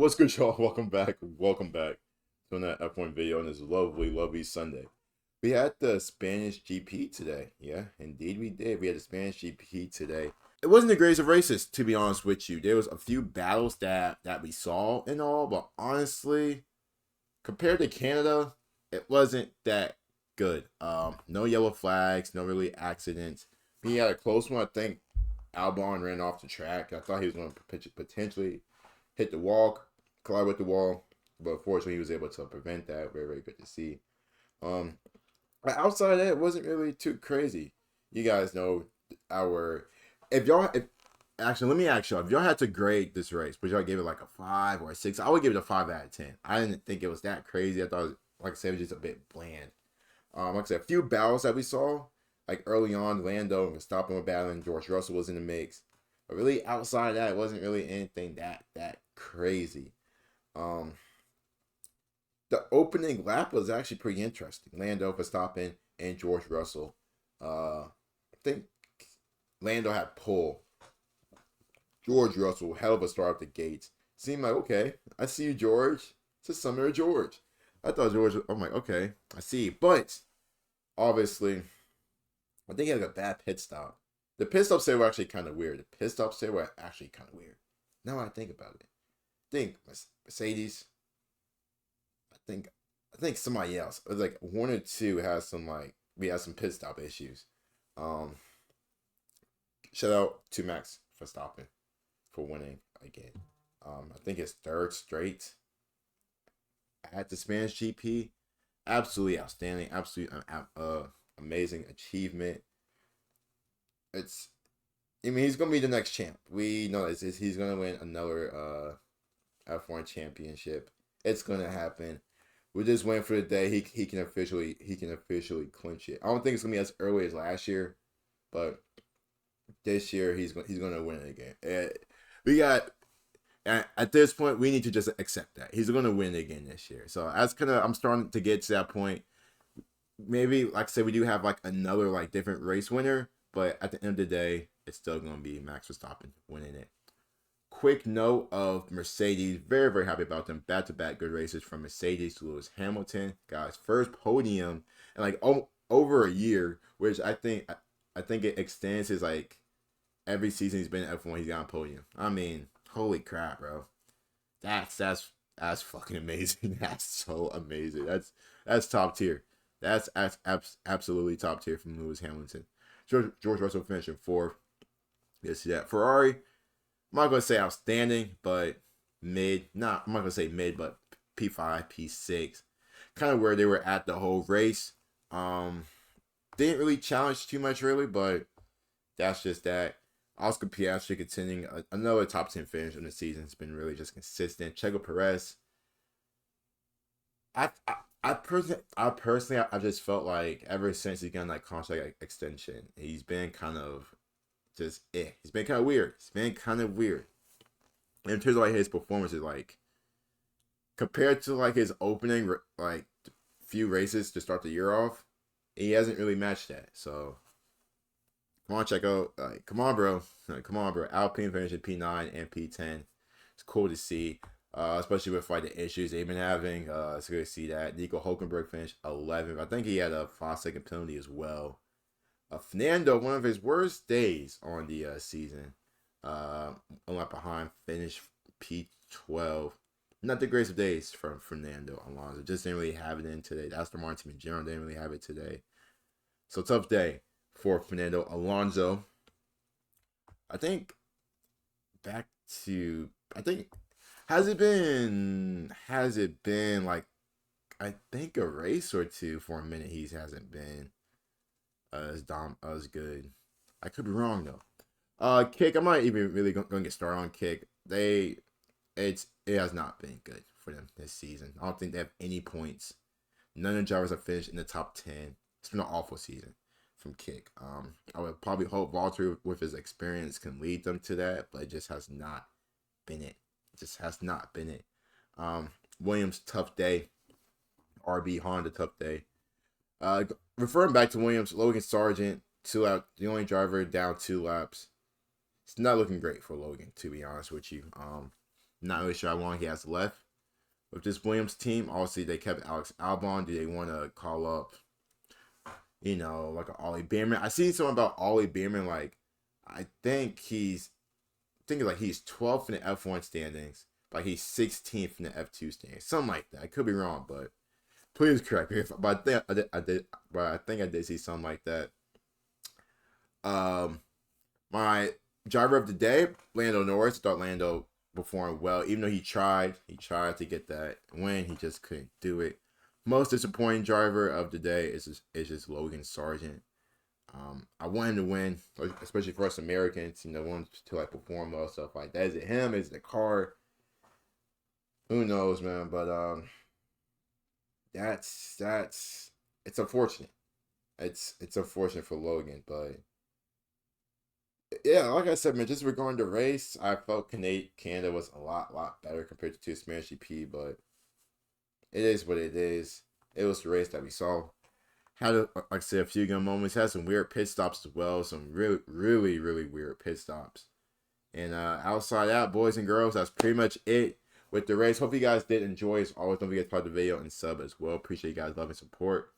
What's good, y'all? Welcome back. Welcome back to another F1 video on this lovely, lovely Sunday. We had the Spanish GP today. Yeah, indeed we did. We had the Spanish GP today. It wasn't the greatest of races, to be honest with you. There was a few battles that we saw and all, but honestly, compared to Canada, it wasn't that good. No yellow flags, no really accidents. He had a close one. I think Albon ran off the track. I thought he was going to potentially hit the wall, collide with the wall, but fortunately he was able to prevent that. Very, very good to see. Um, outside of that, it wasn't really too crazy. You guys know our. If y'all, if actually, let me ask y'all, if y'all had to grade this race, would y'all give it like a 5 or a 6? I would give it a 5 out of 10. I didn't think it was that crazy. I thought, like I said, it was just a bit bland. Like I said, a few battles that we saw, like early on, Lando and Verstappen were battling. George Russell was in the mix. But really, outside of that, it wasn't really anything that crazy. Um, the opening lap was actually pretty interesting. Lando, Verstappen, and George Russell. I think Lando had pole. George Russell, hell of a start up the gates. Seemed like, okay, I see you, George. It's a summer of George. I thought George, I'm like, okay, I see. But, obviously, I think he had a bad pit stop. The pit stops there were actually kind of weird. The pit stops there were actually kind of weird. Now I think about it. I think Mercedes. I think somebody else. It was like one or two has some like we had some pit stop issues. Um, Shout out to Max for stopping for winning again. I think it's third straight at the Spanish GP. Absolutely outstanding. Absolutely amazing achievement. It's I mean, he's gonna be the next champ. We know this. He's gonna win another F1 championship. It's gonna happen. We're just waiting for the day he can officially clinch it. I don't think it's gonna be as early as last year, but this year he's gonna win it again. We got at this point we need to just accept that he's gonna win it again this year. So that's kind of I'm starting to get to that point. Maybe like I said, we do have like another like different race winner, but at the end of the day, it's still gonna be Max Verstappen winning it. Quick note of Mercedes. Very, very happy about them. Back to back good races from Mercedes to Lewis Hamilton. Guys, first podium in like over a year, which I think it extends his like every season he's been in F1, he's got a podium. I mean, holy crap, bro. That's fucking amazing. That's so amazing. That's top tier. That's absolutely top tier from Lewis Hamilton. George Russell finishing fourth. You see that. Ferrari, I'm not gonna say outstanding, but mid. Not I'm not gonna say mid, but P5, P6, kind of where they were at the whole race. Didn't really challenge too much, really, but that's just that. Oscar Piastri continuing another top 10 finish in the season. It's been really just consistent. Checo Perez. I I, I just felt like ever since he got that contract extension, he's been kind of just He's been kind of weird. It's been kind of weird. And in terms of like his performances, like compared to like his opening like few races to start the year off, he hasn't really matched that. So come on, Checo. Like, come on, bro. Like, come on, bro. Alpine finishing P9 and P10. It's cool to see. Especially with like the issues they've been having. It's good to see that. Nico Hulkenberg finished 11th. I think he had a 5-second penalty as well. Fernando, one of his worst days on the season. A lap behind, finished P12. Not the greatest of days from Fernando Alonso. Just didn't really have it in today. The Aston Martin team in general didn't really have it today. So tough day for Fernando Alonso. I think back to I think has it been like I think a race or two for a minute he hasn't been as good. I could be wrong though. Kick. I'm not even really going to get started on Kick. It has not been good for them this season. I don't think they have any points. None of the drivers have finished in the top 10. It's been an awful season from Kick. I would probably hope Valtteri with his experience can lead them to that, but it just has not been it. It just has not been it. Williams tough day. RB Honda tough day. Uh, Referring back to Williams, Logan Sargent 2 out, the only driver down 2 laps. It's not looking great for Logan, to be honest with you. Not really sure how long he has left with this Williams team. Obviously, they kept Alex Albon. Do they want to call up, like an Ollie Behrman? I seen something about Ollie Behrman. Like, I think he's like he's 12th in the F1 standings. Like he's 16th in the F2 standings. Something like that. I could be wrong, but please correct me. But I think I did see something like that. My driver of the day, Lando Norris. Thought Lando performed well, even though he tried to get that win, he just couldn't do it. Most disappointing driver of the day is just Logan Sargent. I want him to win, especially for us Americans. Want to like perform well, stuff like that. Is it him? Is it the car? Who knows, man? But that's it's unfortunate. It's unfortunate for Logan, but yeah, like I said, man, just regarding the race, I felt Canada was a lot better compared to Spanish GP, but it is what it is. It was the race that we saw. Had, like I said, a few good moments. Had some weird pit stops as well. Some really weird pit stops. And outside that, boys and girls, that's pretty much it with the race. Hope you guys did enjoy. As always, don't forget to like the video and sub as well. Appreciate you guys' love and support.